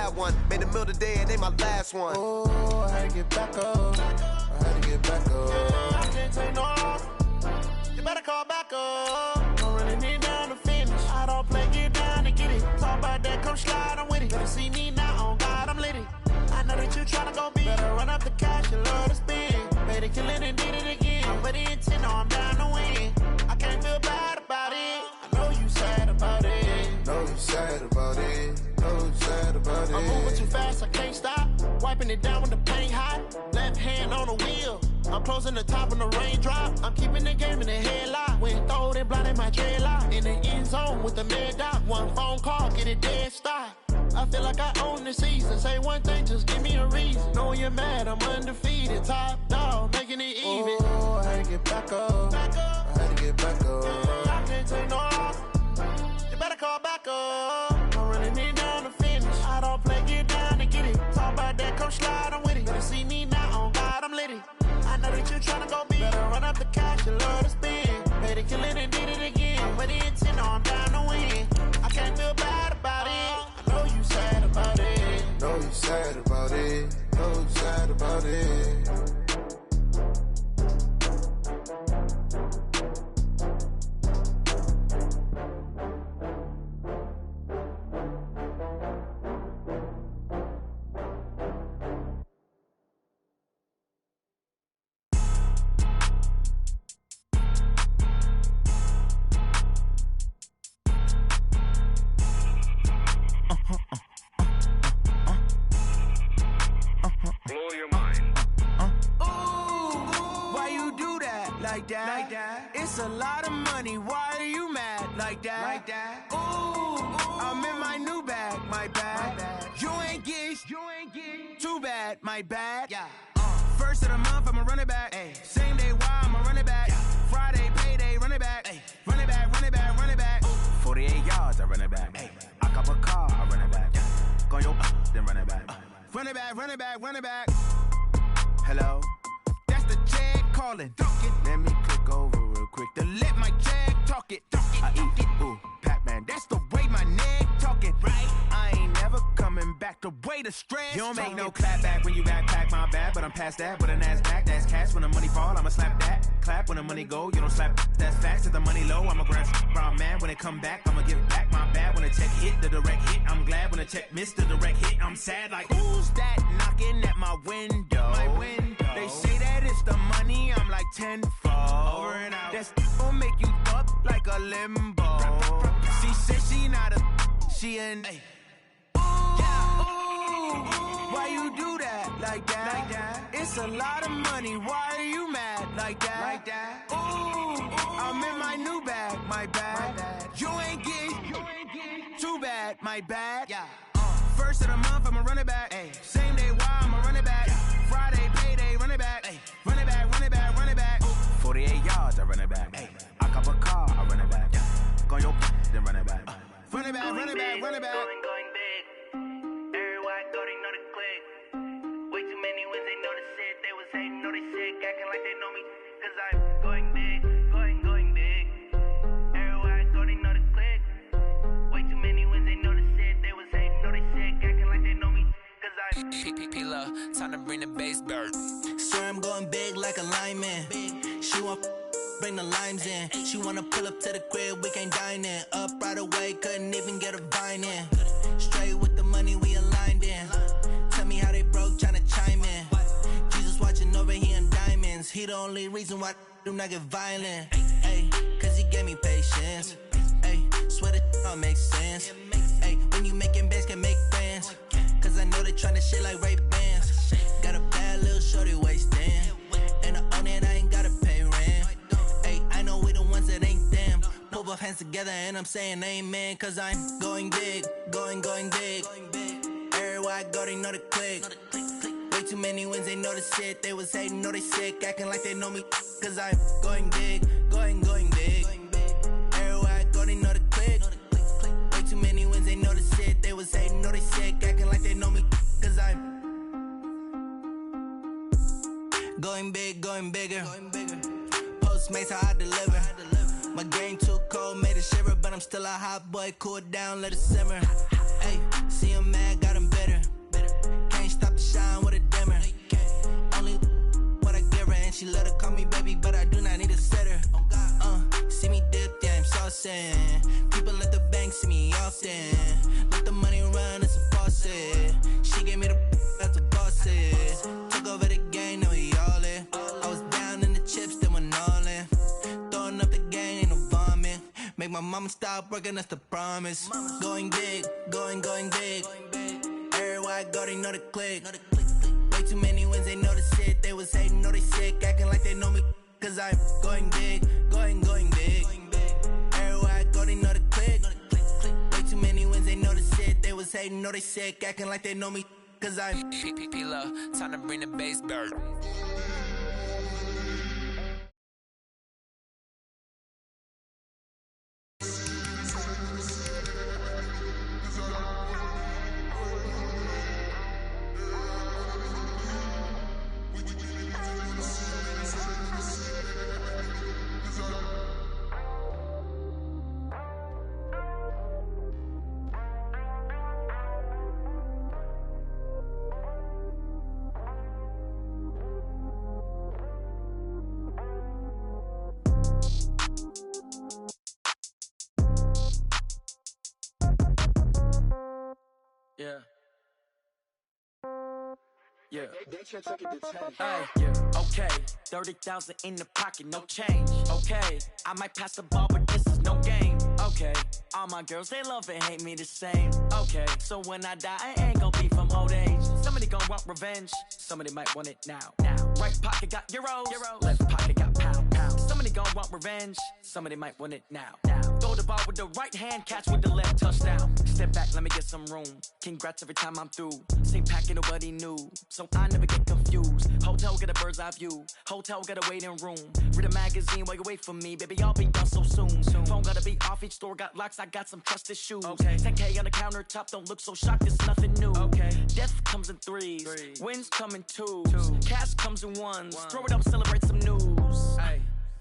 bad one. Made a meal today and they my last one. Oh, I had to get back up. I had to get back up. I can't take no off. You better call back up. Don't really need down to finish. I don't play, get down to get it. Talk about that, come slide, I'm with it. Better see me now, on God, I'm lit it. I know that you tryna go big. Better run up the cash, you love to spend. Better kill it and did it again. I'm with the intent, no, I'm down to win. I can't feel bad about it. I know you sad about it. Know you sad about it. Know you sad about it. I'm moving too fast, I can't stop. Wiping it down when the paint hot. Left hand on the wheel. I'm closing the top when the raindrop. I'm keeping the game in the headlock. When throwed and blinded my dreadlock. In the end zone with the mad dot. One phone call, get it dead stop. I feel like I own the season. Say one thing, just give me a reason. Knowing you're mad, I'm undefeated. Top dog, making it even. Oh, I had to get back up. I had to get back up. I can't take no off. You better call back up. Don't really need down to finish. I don't play, get down to get it. Talk about that, come slide, I'm with it. Better see me now, on God, I'm lit it. I know that you tryna go big. Better run up the cash, you love to spend. Better kill it and did it again. I'm with the intent, no, I'm down to win. I can't feel bad about it. I know you sad about it. Know you sad about it. Know you sad about it. Blow your mind. Why you do that? Like that? Like that? It's a lot of money. Why are you mad? Like that? Like that? Ooh, I'm in my new bag. My bad. You ain't get. Too bad. My bad. Yeah. First of the month, I'ma run it back. Ay. Same day, why I'ma run it back. Yeah. Friday, payday, run it back. Ay. Run it back, run it back, run it back. 48 yards, I run it back. Ay. I cop a car, I run it back. Yeah. Go yo, then run it back. Run it back, run it back, run it back. Hello? That's the jag calling. Let me click over real quick to let my jag talk it. I eat it, ooh, Pac-Man. That's the way my neck talking. Right? I ain't never coming back the way the stress. You don't make no clap back when you backpack, my bad, but I'm past that. With a NASDAQ, that's cash. When the money fall, I'ma slap that. Clap when the money go, you don't slap. That's facts. If the money low, I'ma grab brown man. When it come back, I'ma give back my bad. When the check hit, the direct hit. I'm glad when the check missed the direct hit. I'm sad like, who's that knocking at my window? My window. They say that it's the money, I'm like tenfold. Over and out. That's gon' make you up like a limbo. She said she not a, she an. Why you do that? Like that? Like that? It's a lot of money. Why are you mad? Like that? Like that? Ooh, I'm in my new bag. My bad. You ain't get. Too bad. My bad. Yeah. First of the month, I'ma run it back. Ay. Same day, why I'ma run it back. Yeah. Friday, payday, run it back. Ay. Run it back, run it back, run it back. 48 yards, I run it back. Ay. I cop a car, I run it back. Yeah. Go yo, then run it back. Run it back, run it back, run it back. Going big. Everywhere I go, they know the click. Way too many wins, they know the shit. They was hating, know they sick, acting like they know me. Cause I'm going big, going big. Everywhere I go, they know the click. Way too many wins, they know the shit. They was hating, know they sick, acting like they know me. Cause I'm P-P-P-Love, time to bring the bass bird. Swear I'm going big like a lineman. She want bring the limes in. She wanna pull up to the crib, we can't dine in. Up right away, couldn't even get a vine in. Straight with the money we aligned in. Tell me how they broke, tryna chime in. Jesus watching over here in diamonds. He the only reason why do not get violent. Ay, cause he gave me patience. Ay, swear that don't make sense. Ay, when you making bands can make friends. Cause I know they tryna shit like Ray-Bans. Got a bad little shorty wasting. And I own it, I ain't gotta pay rent. Ay, I know we the ones that ain't them. Pull both hands together and I'm saying amen. Cause I'm going big, going big. Everywhere I go, they know the click. Way too many wins, they know the shit. They was hating, know they sick, acting like they know me. Cause I'm going big, going big. Everywhere I go, they know the click. Way too many wins, they know the shit. They was hating, know they sick, acting like they know me. Cause I'm going big, going bigger. Postmates how I deliver. My game too cold, made it shiver. But I'm still a hot boy, cool it down, let it simmer. Hey, see him mad, got him bitter. I'ma stop working, that's the promise. Going big, going big. Everywhere I go, they know the click. Way too many wins, they know the shit. They was hating, know they sick, acting like they know me. Cause I'm going big, going big. Everywhere I go, they know the click. Way too many wins, they know the shit. They was hating, know they sick, acting like they know me. Cause I'm P-P-P-Love, time to bring the bass bird. Hey, okay, 30,000 in the pocket, no change. Okay, I might pass the ball, but this is no game. Okay, all my girls, they love and hate me the same. Okay, so when I die, I ain't gon' be from old age. Somebody gon' want revenge, somebody might want it now. Right pocket got euros, left pocket got pound. Somebody gon' want revenge, somebody might want it now. Throw the ball with the right hand, catch with the left, touchdown. Step back, let me get some room. Congrats every time I'm through. Same packet, nobody knew, so I never get confused. Hotel get a bird's eye view, hotel got a waiting room. Read a magazine while you wait for me, baby, I'll be done so soon. Phone gotta be off, each store got locks, I got some trusted shoes. 10K on the countertop, don't look so shocked, it's nothing new. Death comes in threes, wins come in twos, cash comes in ones. Throw it up, celebrate some news.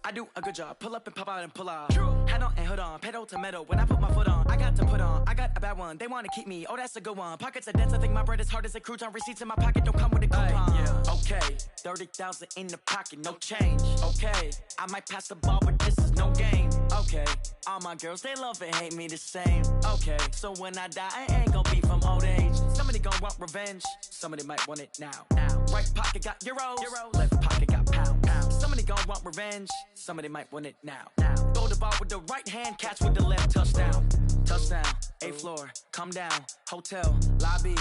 I do a good job, pull up and pop out and pull out. Head on and hood on, pedal to metal. When I put my foot on, I got to put on. I got a bad one, they wanna keep me, oh that's a good one. Pockets are dense, I think my bread is hard as a crouton. Receipts in my pocket don't come with a coupon. Okay, 30,000 in the pocket, no change. Okay, I might pass the ball, but this is no game. Okay, all my girls, they love and hate me the same. Okay, so when I die, I ain't gon' be from old age. Somebody gon' want revenge, somebody might want it now. Right pocket got euros, left pocket got pound. Somebody gon' want revenge, somebody might want it now. Throw the ball with the right hand, catch with the left, touchdown. Touchdown, 8th floor, come down, hotel, lobby.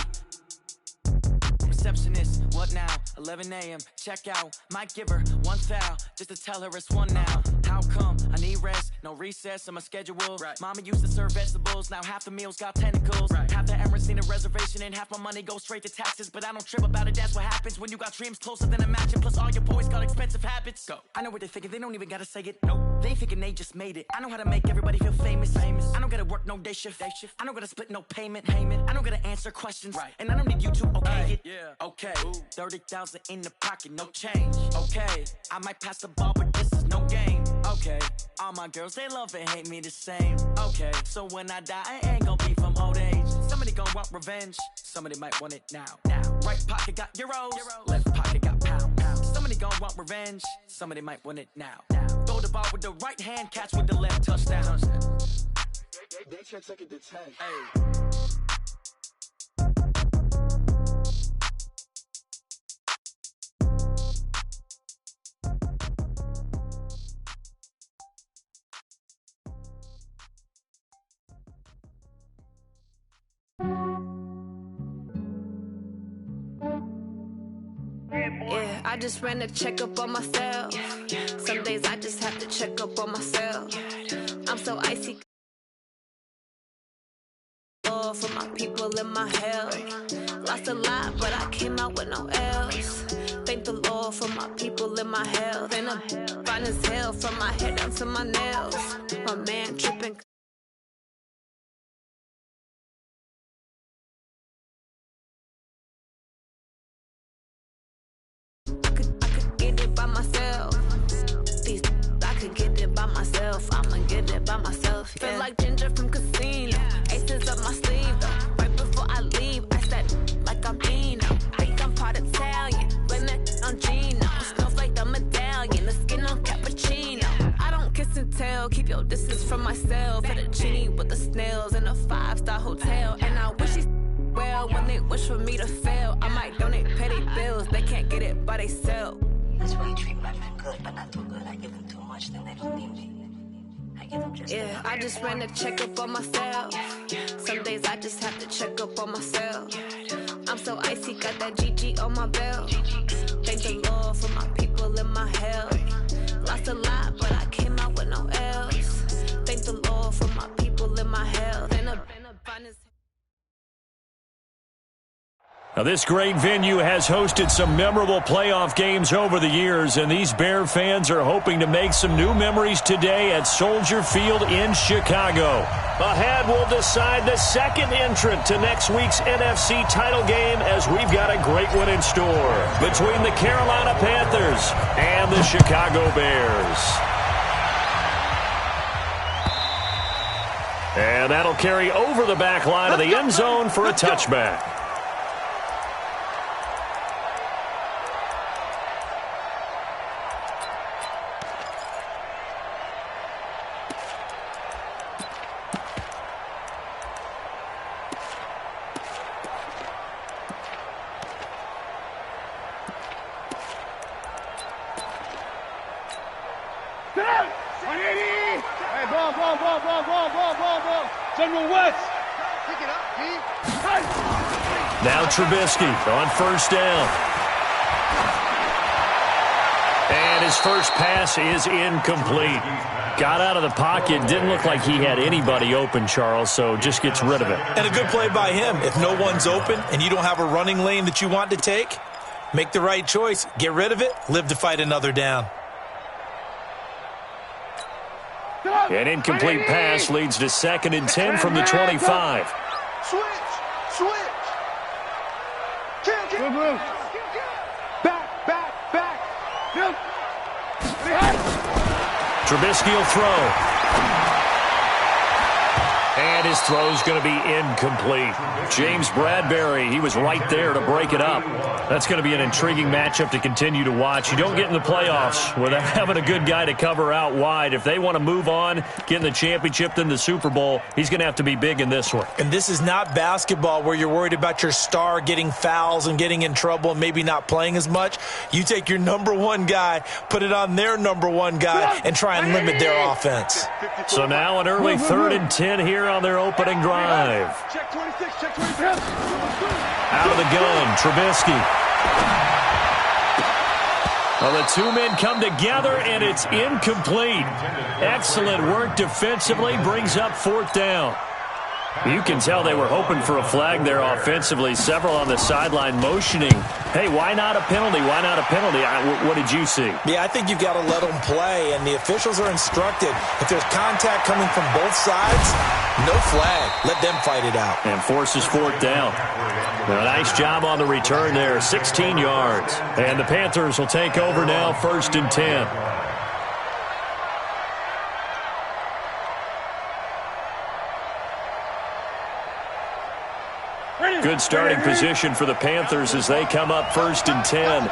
Receptionist, what now? 11 a.m. check out. Might give her one foul just to tell her it's one now. How come? I need rest, no recess in my schedule. Mama used to serve vegetables, now half the meals got tentacles. Half the Emirates need a reservation and half my money goes straight to taxes. But I don't trip about it, that's what happens when you got dreams closer than a match. Plus all your boys got expensive habits. Go. I know what they're thinking, they don't even gotta say it. Nope. They thinking they just made it. I know how to make everybody feel famous. I don't gotta work no day shift. I don't gotta split no payment. I don't gotta answer questions. And I don't need you to okay it. Okay, 30,000 in the pocket, no change. Okay, I might pass the ball, but this is no game. Okay, all my girls, they love and hate me the same. Okay, so when I die, I ain't gon' be from old age. Somebody gon' want revenge, somebody might want it now. Right pocket got euros, left pocket got pound. Somebody gon' want revenge, somebody might want it now. Throw the ball with the right hand, catch with the left, touchdown. They can't take it to 10. Yeah, I just ran a checkup on myself. Some days I just have to check up on myself. I'm so icy. Lord for my people in my health. Lost a lot, but I came out with no else. Thank the Lord for my people in my health. And I'm fine as hell from my head down to my nails. My man tripping. I'ma get it by myself. Feel like Ginger from Casino. Aces up my sleeve though. Right before I leave, I said like I'm Dino. Think I'm part Italian, blame that on Gino. Smells like the medallion, the skin on cappuccino. I don't kiss and tell, keep your distance from myself. Fettuccine with the snails in a 5-star hotel. And I wish he's well when they wish for me to fail. I might donate petty bills, they can't get it by they self. That's why you treat my men good, but not too good. I give them too much, then they don't need me. I Yeah, I just ran a checkup on myself. Some days I just have to check up on myself. I'm so icy, got that GG on my belt. Thank the Lord for my people and my health. Lost a lot, but I came out with no else. Thank the Lord for my people and my health. And a bonus. Now, this great venue has hosted some memorable playoff games over the years, and these Bear fans are hoping to make some new memories today at Soldier Field in Chicago. Ahead, we'll decide the second entrant to next week's NFC title game, as we've got a great one in store between the Carolina Panthers and the Chicago Bears. And that'll carry over the back line of the end zone for a touchback. Now Trubisky on first down. And his first pass is incomplete. Got out of the pocket. Didn't look like he had anybody open, Charles, so just gets rid of it. And a good play by him. If no one's open and you don't have a running lane that you want to take, make the right choice. Get rid of it. Live to fight another down. An incomplete pass leads to 2nd and 10 from the 25. Switch. Back. Trubisky will throw. And his throw's going to be incomplete. James Bradbury, he was right there to break it up. That's going to be an intriguing matchup to continue to watch. You don't get in the playoffs without having a good guy to cover out wide. If they want to move on, get in the championship, then the Super Bowl, he's going to have to be big in this one. And this is not basketball where you're worried about your star getting fouls and getting in trouble and maybe not playing as much. You take your number one guy, put it on their number one guy, and try and limit their offense. So now an early 3rd and 10 here on their opening drive. Check 26, check 27. Out of the gun, Trubisky. Well, the two men come together, and it's incomplete. Excellent work defensively, brings up 4th down. You can tell they were hoping for a flag there offensively. Several on the sideline motioning. Hey, why not a penalty? Why not a penalty? What did you see? Yeah, I think you've got to let them play, and the officials are instructed. If there's contact coming from both sides, no flag. Let them fight it out. And forces 4th down. Now, nice job on the return there, 16 yards. And the Panthers will take over now, 1st and 10. Good starting position for the Panthers as they come up 1st and 10.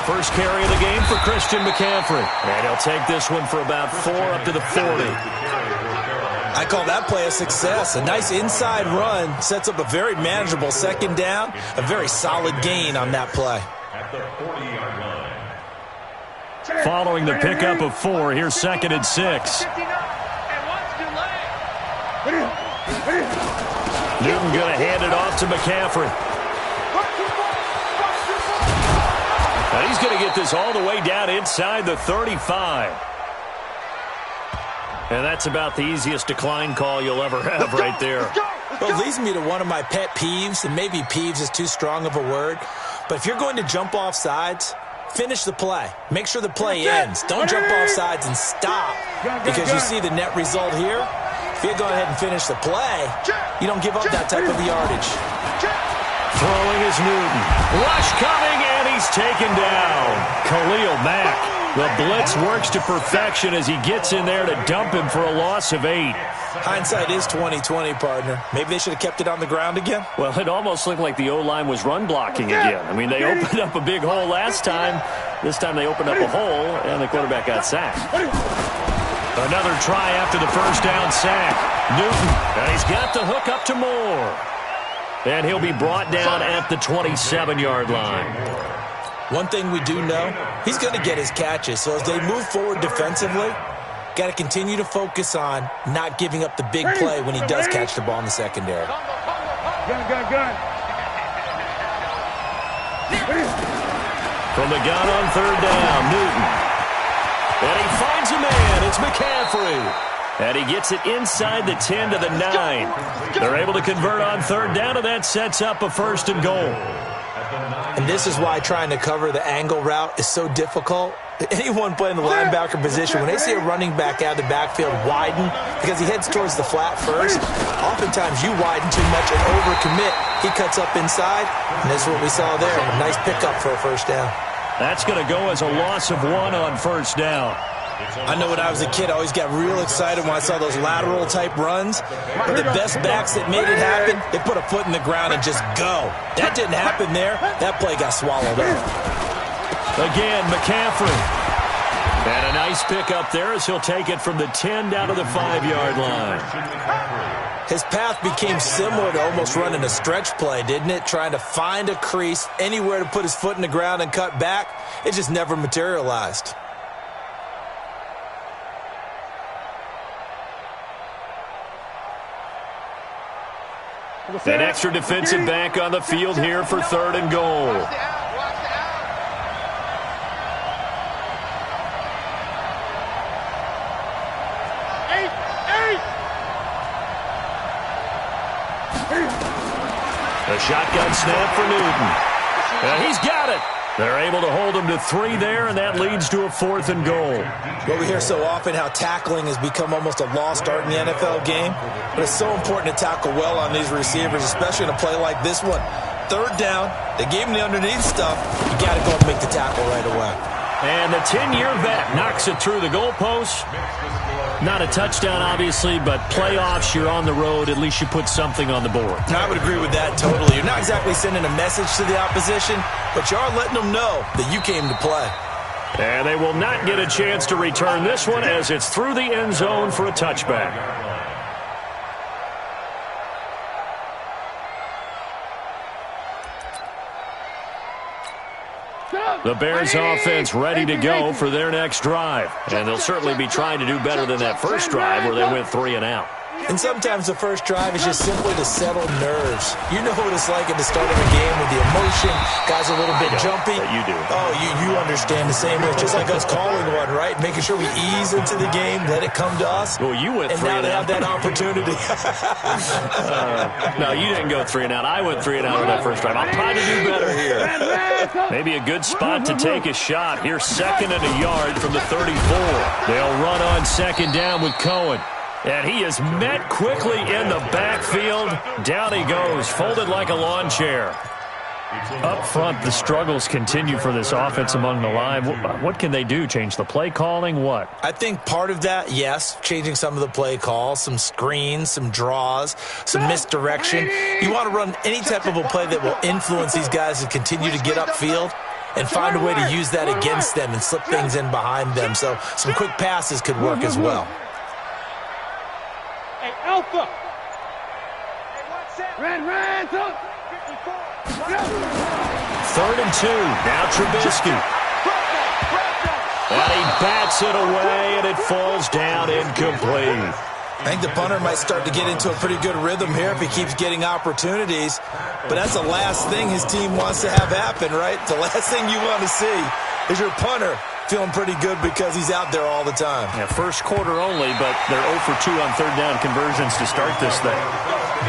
First carry of the game for Christian McCaffrey. And he'll take this one for about 4 up to the 40. I call that play a success. A nice inside run sets up a very manageable 2nd down. A very solid gain on that play. Following the pickup of 4, here's 2nd and 6. Newton going to hand it off to McCaffrey. Now he's going to get this all the way down inside the 35. And that's about the easiest decline call you'll ever have right there. Well, it leads me to one of my pet peeves, and maybe peeves is too strong of a word, but if you're going to jump off sides, finish the play. Make sure the play ends. Don't jump off sides and stop, because you see the net result here. If you go ahead and finish the play, you don't give up that type of yardage. Throwing is Newton. Rush coming, and he's taken down. Khalil Mack. The blitz works to perfection as he gets in there to dump him for a loss of 8. Hindsight is 20/20, partner. Maybe they should have kept it on the ground again. Well, it almost looked like the O-line was run blocking again. I mean, they opened up a big hole last time. This time they opened up a hole, and the quarterback got sacked. Another try after the first down sack. Newton, and he's got the hook up to Moore. And he'll be brought down at the 27-yard line. One thing we do know, he's going to get his catches. So as they move forward defensively, got to continue to focus on not giving up the big play when he does catch the ball in the secondary. Gun. From the gun on third down, Newton. And he finds a man. It's McCaffrey. And he gets it inside the 10 to the 9. They're able to convert on third down, and that sets up a first and goal. And this is why trying to cover the angle route is so difficult. Anyone playing the linebacker position, when they see a running back out of the backfield widen because he heads towards the flat first, oftentimes you widen too much and overcommit. He cuts up inside, and this is what we saw there. A nice pickup for a first down. That's going to go as a loss of 1 on first down. I know when I was a kid, I always got real excited when I saw those lateral-type runs. But the best backs that made it happen, they put a foot in the ground and just go. That didn't happen there. That play got swallowed up. Again, McCaffrey. And a nice pickup there as he'll take it from the 10 down to the 5-yard line. His path became similar to almost running a stretch play, didn't it? Trying to find a crease, anywhere to put his foot in the ground and cut back. It just never materialized. An extra defensive back on the field here for third and goal. A shotgun snap for Newton. And he's got it. They're able to hold him to 3 there, and that leads to a fourth and goal. Well, we hear so often how tackling has become almost a lost art in the NFL game. But it's so important to tackle well on these receivers, especially in a play like this one. Third down, they gave him the underneath stuff. You got to go and make the tackle right away. And the 10-year vet knocks it through the goalpost. Not a touchdown, obviously, but playoffs, you're on the road. At least you put something on the board. I would agree with that totally. You're not exactly sending a message to the opposition, but you are letting them know that you came to play. And they will not get a chance to return this one as it's through the end zone for a touchback. The Bears offense ready to go for their next drive. And they'll certainly be trying to do better than that first drive where they went 3 and out. And sometimes the first drive is just simply to settle nerves. You know what it's like at the start of a game with the emotion. Guys a little bit jumpy. You do. Oh, you understand the same way. It's just like us calling one, right? Making sure we ease into the game, let it come to us. Well, you went 3 and out. And now they have that opportunity. No, you didn't go 3 and out. I went 3 and out on that first drive. I'll try to do better here. Maybe a good spot to take a shot. Here's 2nd and a yard from the 34. They'll run on 2nd down with Cohen. And he is met quickly in the backfield. Down he goes, folded like a lawn chair. Up front, the struggles continue for this offense among the line. What can they do? Change the play calling? What? I think part of that, yes, changing some of the play calls, some screens, some draws, some misdirection. You want to run any type of a play that will influence these guys to continue to get upfield and find a way to use that against them and slip things in behind them. So some quick passes could work as well. Alpha. Ran. 3rd and 2. Now Trubisky. And he bats it away, and it falls down incomplete. I think the punter might start to get into a pretty good rhythm here if he keeps getting opportunities. But that's the last thing his team wants to have happen, right? The last thing you want to see is your punter feeling pretty good because he's out there all the time. Yeah, first quarter only, but they're 0 for 2 on third down conversions to start this thing.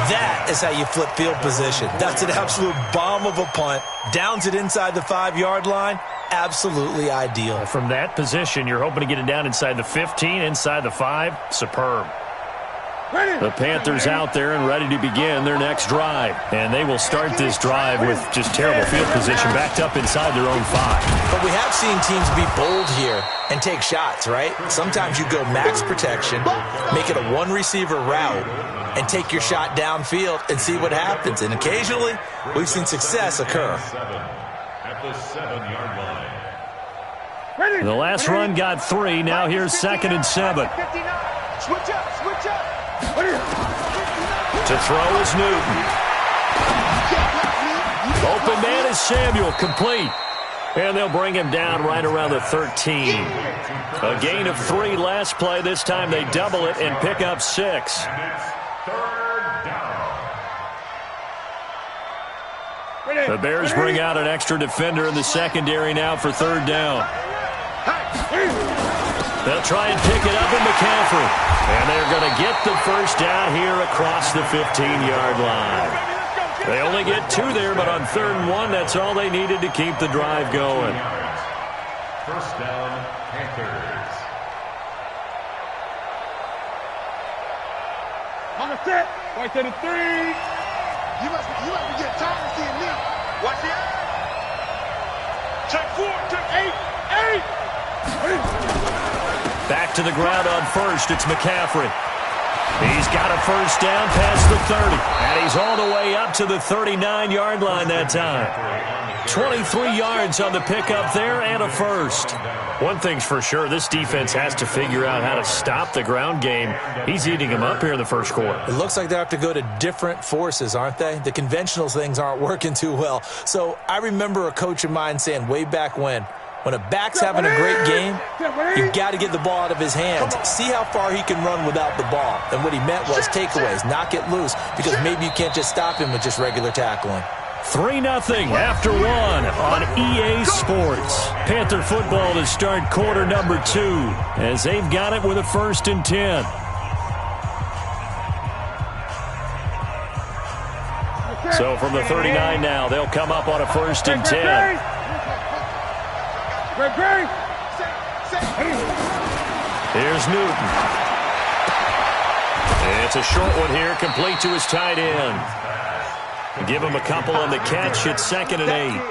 That is how you flip field position. That's an absolute bomb of a punt. Downs it inside the 5-yard line. Absolutely ideal. From that position, you're hoping to get it down inside the 15, inside the 5. Superb. The Panthers out there and ready to begin their next drive. And they will start this drive with just terrible field position backed up inside their own 5. But we have seen teams be bold here and take shots, right? Sometimes you go max protection, make it a one-receiver route, and take your shot downfield and see what happens. And occasionally, we've seen success occur. At the 7-yard line. The last run got 3. Now here's 2nd and 7. Switch up. To throw is Newton. Open man is Samuel, complete. And they'll bring him down right around the 13. A gain of 3 last play. This time they double it and pick up 6. The Bears bring out an extra defender in the secondary now for 3rd down. They'll try and pick it up in McCaffrey. And they're going to get the first down here across the 15-yard line. They only get 2 there, but on 3rd and 1, that's all they needed to keep the drive going. First down, Panthers. On the set. Right to the 3. You must be getting tired of seeing me. Watch it. Check 4, check 8. Back to the ground on first. It's McCaffrey. He's got a first down past the 30. And he's all the way up to the 39-yard line that time. 23 yards on the pickup there and a first. One thing's for sure, this defense has to figure out how to stop the ground game. He's eating them up here in the first quarter. It looks like they have to go to different forces, aren't they? The conventional things aren't working too well. So I remember a coach of mine saying way back when a back's having a great game, you've got to get the ball out of his hands. See how far he can run without the ball. And what he meant was takeaways, not get loose, because maybe you can't just stop him with just regular tackling. 3-0 after 1 on EA Sports. Panther football to start quarter number 2 as they've got it with a 1st and 10. So from the 39 now, they'll come up on a 1st and 10. Here's Newton. It's a short one here, complete to his tight end. Give him a couple on the catch. It's 2nd and 8.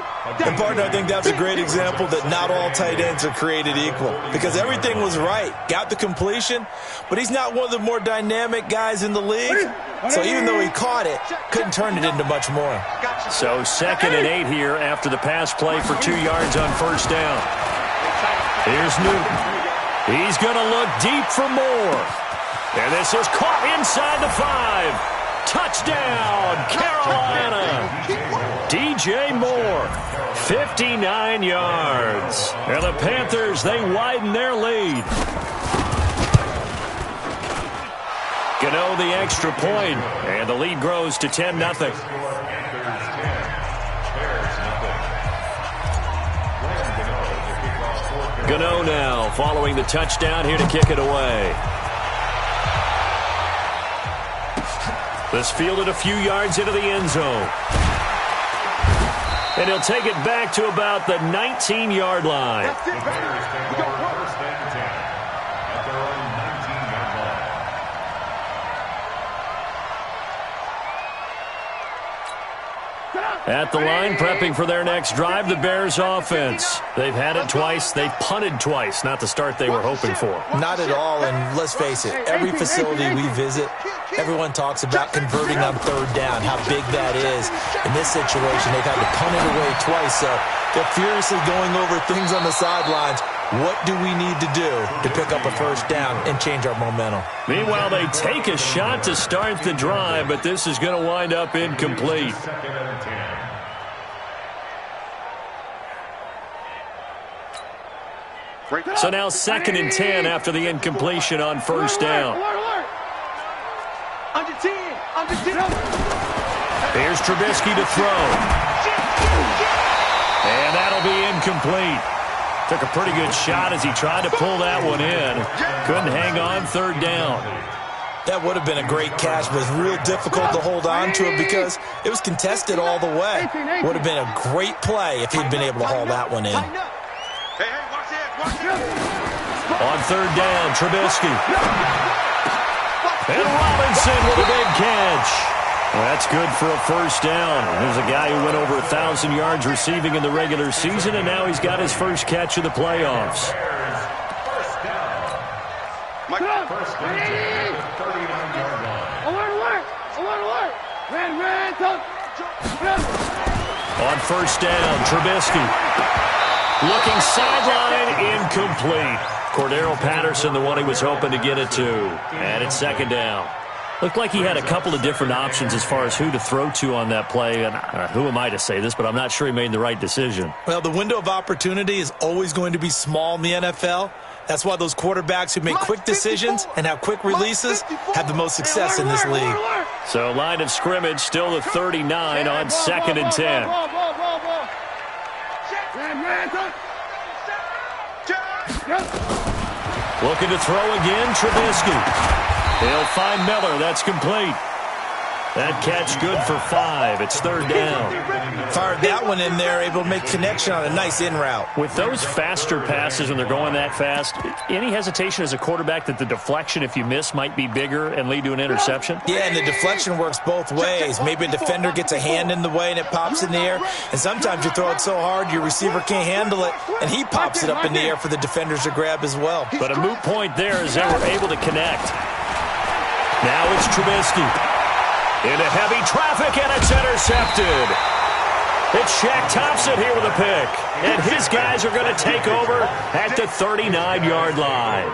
And, partner, I think that's a great example that not all tight ends are created equal, because everything was right. Got the completion, but he's not one of the more dynamic guys in the league. So even though he caught it, couldn't turn it into much more. So 2nd and 8 here after the pass play for 2 yards on first down. Here's Newton. He's going to look deep for more. And this is caught inside the 5. Touchdown, Carolina. DJ Moore, 59 yards. And the Panthers, they widen their lead. Gano the extra point, and the lead grows to 10-0. Gano now following the touchdown here to kick it away. This fielded a few yards into the end zone. And he'll take it back to about the 19-yard line. That's it, baby. We go first and 10 at their own 19-yard line. At the line, prepping for their next drive, the Bears offense. They've had it twice. They've punted twice. Not the start they were hoping for. Not at all, and let's face it, every facility we visit, everyone talks about converting on 3rd down, how big that is. In this situation, they've had to punt it away twice, so they're furiously going over things on the sidelines. What do we need to do to pick up a first down and change our momentum? Meanwhile, they take a shot to start the drive, but this is going to wind up incomplete. So now 2nd and 10 after the incompletion on first down. Under 10. Here's Trubisky to throw. And that'll be incomplete. Took a pretty good shot as he tried to pull that one in. Couldn't hang on 3rd down. That would have been a great catch, but it's real difficult to hold on to it because it was contested all the way. Would have been a great play if he'd been able to haul that one in. On 3rd down, Trubisky. And Robinson with a big catch. Well, that's good for a first down. There's a guy who went over 1,000 yards receiving in the regular season, and now he's got his first catch of the playoffs. First down, 39-yard line. Alert! On first down, Trubisky. Looking sideline, incomplete. Cordero Patterson, the one he was hoping to get it to. And it's 2nd down. Looked like he had a couple of different options as far as who to throw to on that play. And who am I to say this, but I'm not sure he made the right decision. Well, the window of opportunity is always going to be small in the NFL. That's why those quarterbacks who make quick decisions and have quick releases have the most success in this league. So line of scrimmage still the 39 on 2nd and 10. Looking to throw again, Trubisky. He'll find Miller. That's complete. That catch good for 5. It's 3rd down. Fired that one in there, able to make connection on a nice in route. With those faster passes when they're going that fast, any hesitation as a quarterback that the deflection, if you miss, might be bigger and lead to an interception? Yeah, and the deflection works both ways. Maybe a defender gets a hand in the way and it pops in the air. And sometimes you throw it so hard your receiver can't handle it, and he pops it up in the air for the defenders to grab as well. But a moot point there as they were able to connect. Now it's Trubisky. Into heavy traffic, and it's intercepted. It's Shaq Thompson here with a pick. And his guys are going to take over at the 39-yard line.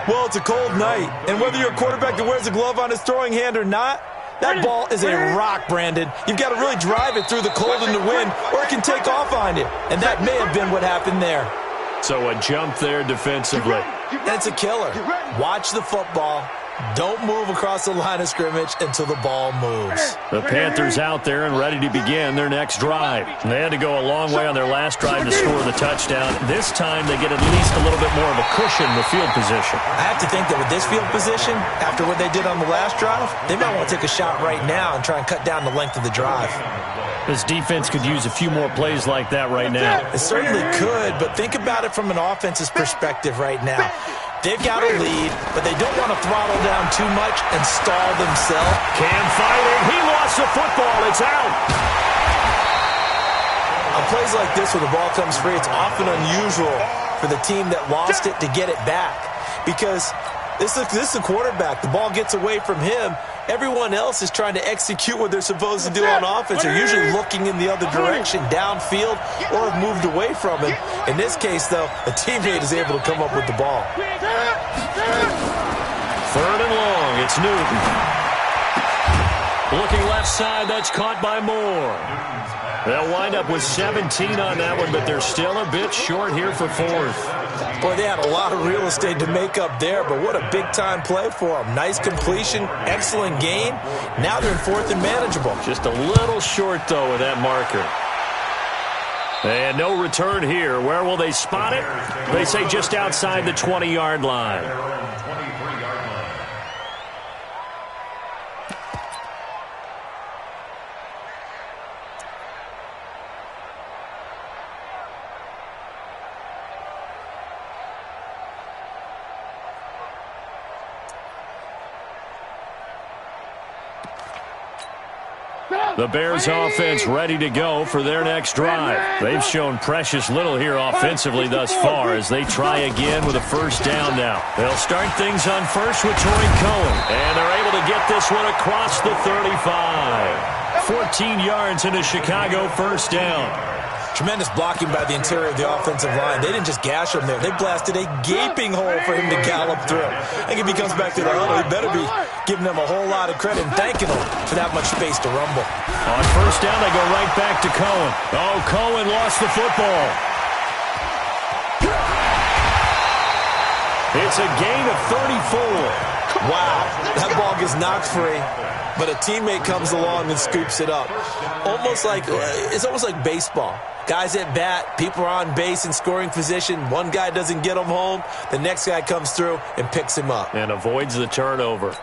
Well, it's a cold night, and whether you're a quarterback that wears a glove on his throwing hand or not, that ball is a rock, Brandon. You've got to really drive it through the cold and the wind, or it can take off on you. And that may have been what happened there. So a jump there defensively. And it's a killer. Watch the football. Don't move across the line of scrimmage until the ball moves. The Panthers out there and ready to begin their next drive. They had to go a long way on their last drive to score the touchdown. This time they get at least a little bit more of a cushion with field position. I have to think that with this field position, after what they did on the last drive, they might want to take a shot right now and try and cut down the length of the drive. This defense could use a few more plays like that right now. It certainly could, but think about it from an offense's perspective right now. They've got a lead, but they don't want to throttle down too much and stall themselves. Cam fighting. He lost the football. It's out. On plays like this where the ball comes free, it's often unusual for the team that lost it to get it back. Because this is a quarterback. The ball gets away from him. Everyone else is trying to execute what they're supposed to do on offense. They're usually looking in the other direction, downfield, or have moved away from him. In this case, though, a teammate is able to come up with the ball. 3rd and long. It's Newton. Looking left side. That's caught by Moore. They'll wind up with 17 on that one, but they're still a bit short here for 4th. Boy, they had a lot of real estate to make up there, but what a big-time play for them. Nice completion, excellent gain. Now they're in 4th and manageable. Just a little short, though, with that marker. And no return here. Where will they spot it? They say just outside the 20-yard line. The Bears offense ready to go for their next drive. They've shown precious little here offensively thus far as they try again with a 1st down now. They'll start things on first with Torrey Cohen. And they're able to get this one across the 35. 14 yards into Chicago 1st down. Tremendous blocking by the interior of the offensive line. They didn't just gash him there. They blasted a gaping hole for him to gallop through. I think if he comes back to the huddle, he better be giving them a whole lot of credit and thanking them for that much space to rumble. On 1st down, they go right back to Cohen. Oh, Cohen lost the football. It's a gain of 34. Wow, that ball gets knocked free. But a teammate comes along and scoops it up. It's almost like baseball. Guys at bat, people are on base in scoring position. One guy doesn't get him home. The next guy comes through and picks him up. And avoids the turnover.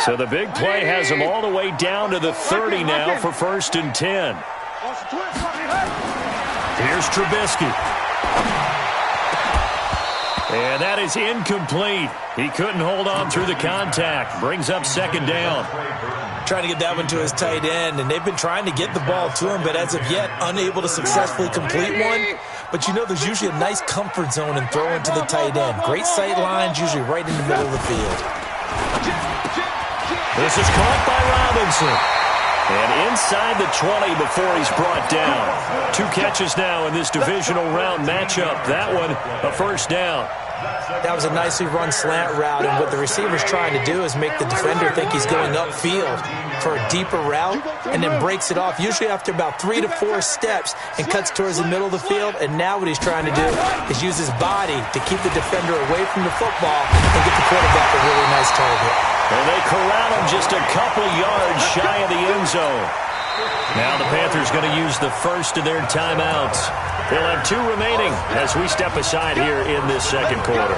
So the big play has him all the way down to the 30 now for 1st and 10. Here's Trubisky. And that is incomplete. He couldn't hold on through the contact. Brings up 2nd down. Trying to get that one to his tight end, and they've been trying to get the ball to him, but as of yet, unable to successfully complete one. But you know there's usually a nice comfort zone in throwing to the tight end. Great sight lines, usually right in the middle of the field. This is caught by Robinson. And inside the 20 before he's brought down. 2 catches now in this divisional round matchup. That one, a 1st down. That was a nicely run slant route, and what the receiver's trying to do is make the defender think he's going upfield for a deeper route and then breaks it off, usually after about 3 to 4 steps, and cuts towards the middle of the field. And now what he's trying to do is use his body to keep the defender away from the football and get the quarterback a really nice target. And they corral him just a couple yards shy of the end zone. Now the Panthers going to use the first of their timeouts. They'll have 2 remaining as we step aside here in this second quarter.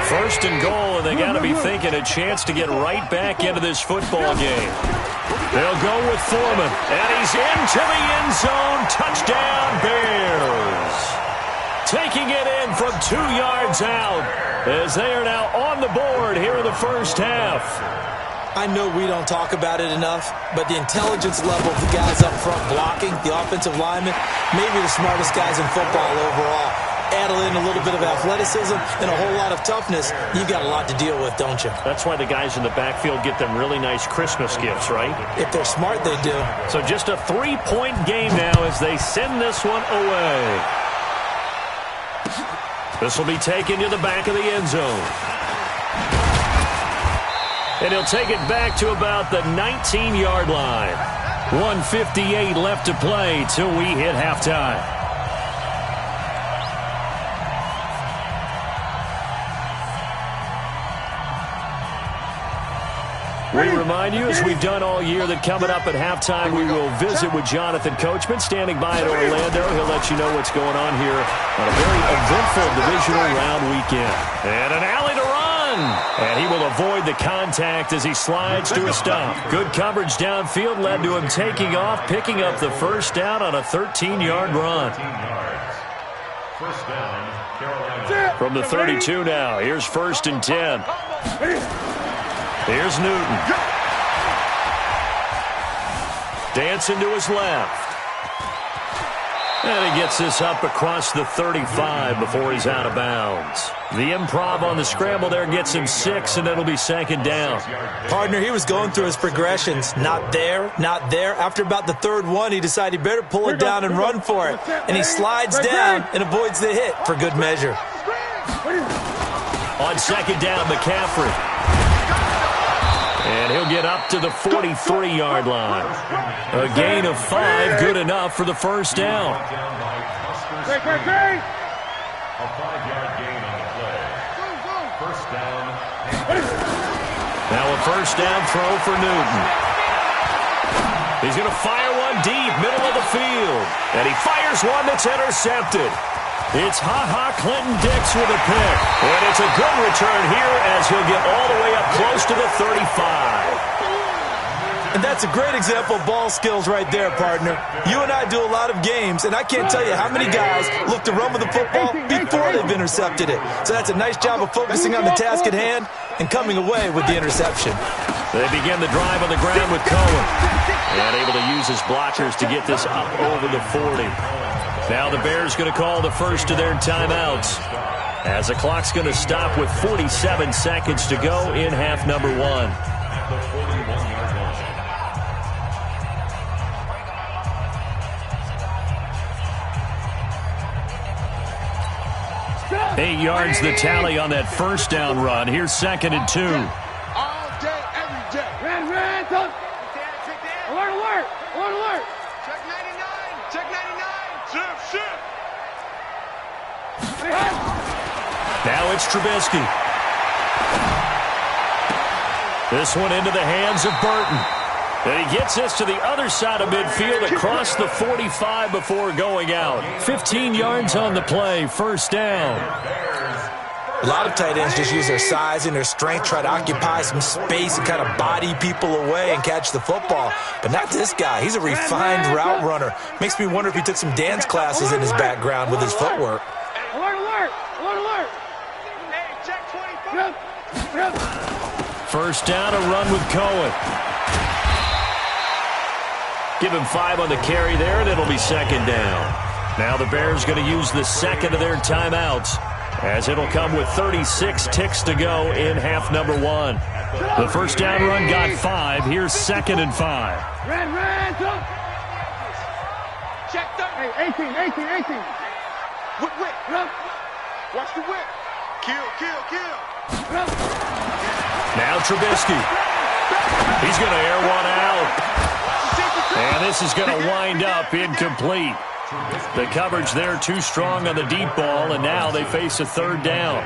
First and goal, and they got to be thinking a chance to get right back into this football game. They'll go with Foreman, and he's into the end zone. Touchdown, Bears. Taking it in from 2 yards out as they are now on the board here in the first half. I know we don't talk about it enough, but the intelligence level of the guys up front blocking, the offensive linemen, maybe the smartest guys in football overall. Add in a little bit of athleticism and a whole lot of toughness, you've got a lot to deal with, don't you? That's why the guys in the backfield get them really nice Christmas gifts, right? If they're smart, they do. So just a 3-point game now as they send this one away. This will be taken to the back of the end zone. And he'll take it back to about the 19-yard line. 1:58 left to play till we hit halftime. We remind you, as we've done all year, that coming up at halftime, we will visit with Jonathan Coachman, standing by at Orlando. He'll let you know what's going on here on a very eventful divisional round weekend. And an alley to run. And he will avoid the contact as he slides to a stop. Good coverage downfield led to him taking off, picking up the first down on a 13-yard run. From the 32 now, here's 1st and 10. Here's Newton. Dancing to his left. And he gets this up across the 35 before he's out of bounds. The improv on the scramble there gets him 6, and it'll be 2nd down. Partner, he was going through his progressions. Not there, not there. After about the 3rd one, he decided he better pull it down and run for it. And he slides down and avoids the hit for good measure. On 2nd down, McCaffrey. And he'll get up to the 43-yard line. A gain of 5, good enough for the first down. A 5-yard gain on the play. First down. Now a first down throw for Newton. He's going to fire one deep, middle of the field. And he fires one that's intercepted. It's Clinton-Dix with a pick. And it's a good return here as he'll get all the way up close to the 35. And that's a great example of ball skills right there, partner. You and I do a lot of games, and I can't tell you how many guys look to run with the football before they've intercepted it. So that's a nice job of focusing on the task at hand and coming away with the interception. They begin the drive on the ground with Cohen. And able to use his blockers to get this up over the 40. Now the Bears going to call the first of their timeouts as the clock's going to stop with 47 seconds to go in half number 1. 8 yards the tally on that first down run. Here's 2nd and 2. All day, every day. Red, alert. Check 99. Check 99. Shift. Now it's Trubisky. This one into the hands of Burton. And he gets this to the other side of midfield across the 45 before going out. 15 yards on the play, first down. A lot of tight ends just use their size and their strength, try to occupy some space and kind of body people away and catch the football. But not this guy. He's a refined route runner. Makes me wonder if he took some dance classes in his background with his footwork. Alert. Hey, check 25. First down, a run with Cohen. Give him 5 on the carry there, and it'll be 2nd down. Now the Bears going to use the second of their timeouts, as it'll come with 36 ticks to go in half number 1. The first down run got 5. Here's 2nd and 5. Red, jump. Check 30. Hey, 18. Whip. Watch the whip. Now Trubisky. He's going to air one out. And this is going to wind up incomplete. The coverage there too strong on the deep ball, and now they face a third down.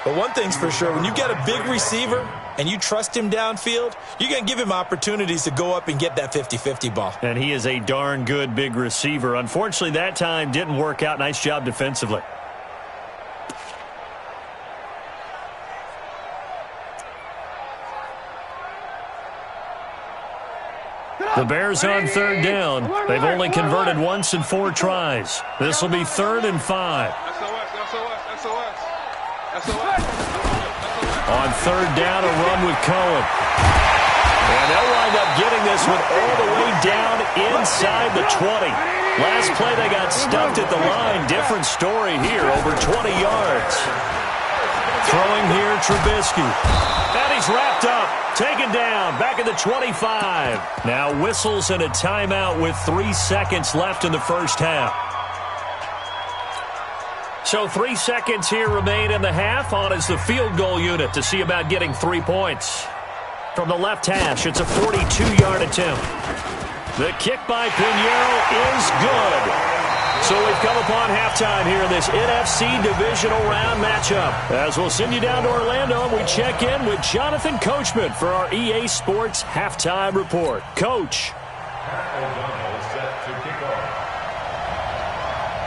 But one thing's for sure, when you've got a big receiver and you trust him downfield, you're going to give him opportunities to go up and get that 50-50 ball. And he is a darn good big receiver. Unfortunately, that time didn't work out. Nice job defensively. The Bears on third down. They've only converted once in 4 tries. This will be 3rd and 5. On third down, a run with Cohen. And they'll wind up getting this one all the way down inside the 20. Last play, they got stuffed at the line. Different story here, over 20 yards. Throwing here, Trubisky. And he's wrapped up. Taken down, back at the 25. Now whistles and a timeout with 3 seconds left in the first half. So 3 seconds here remain in the half. On is the field goal unit to see about getting 3 points. From the left hash, it's a 42-yard attempt. The kick by Pinheiro is good. So we've come upon halftime here in this NFC Divisional Round matchup. As we'll send you down to Orlando, and we check in with Jonathan Coachman for our EA Sports Halftime Report. Coach.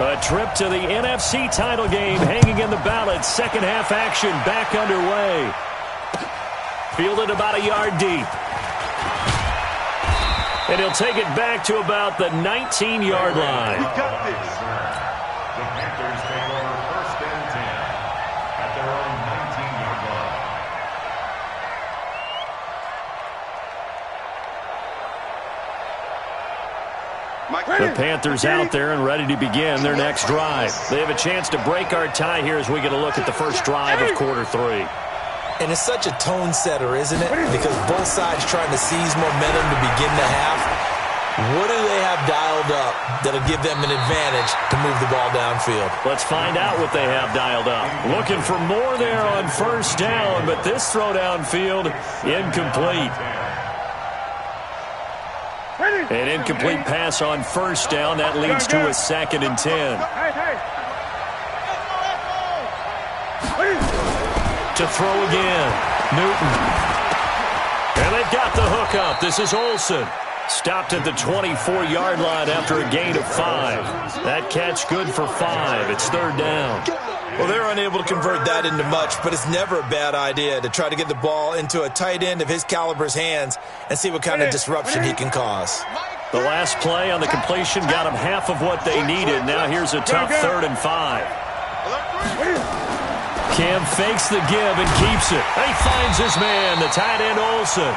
A trip to the NFC title game hanging in the balance. Second half action back underway. Fielded about a yard deep. And he'll take it back to about the 19-yard line. We got this. The Panthers take over 1st and 10 at their own 19-yard line. The Panthers out there and ready to begin their next drive. They have a chance to break our tie here as we get a look at the first drive of quarter 3. And it's such a tone setter, isn't it? Because both sides trying to seize momentum to begin the half. What do they have dialed up that'll give them an advantage to move the ball downfield? Let's find out what they have dialed up. Looking for more there on first down, but this throw downfield incomplete. An incomplete pass on first down. That leads to a 2nd and 10. To throw again. Newton. And they've got the hook up. This is Olsen. Stopped at the 24-yard line after a gain of 5. That catch good for 5. It's 3rd down. Well, they're unable to convert that into much, but it's never a bad idea to try to get the ball into a tight end of his caliber's hands and see what kind of disruption he can cause. The last play on the completion got them half of what they needed. Now here's a tough 3rd and 5. Cam fakes the give and keeps it. He finds his man, the tight end Olsen.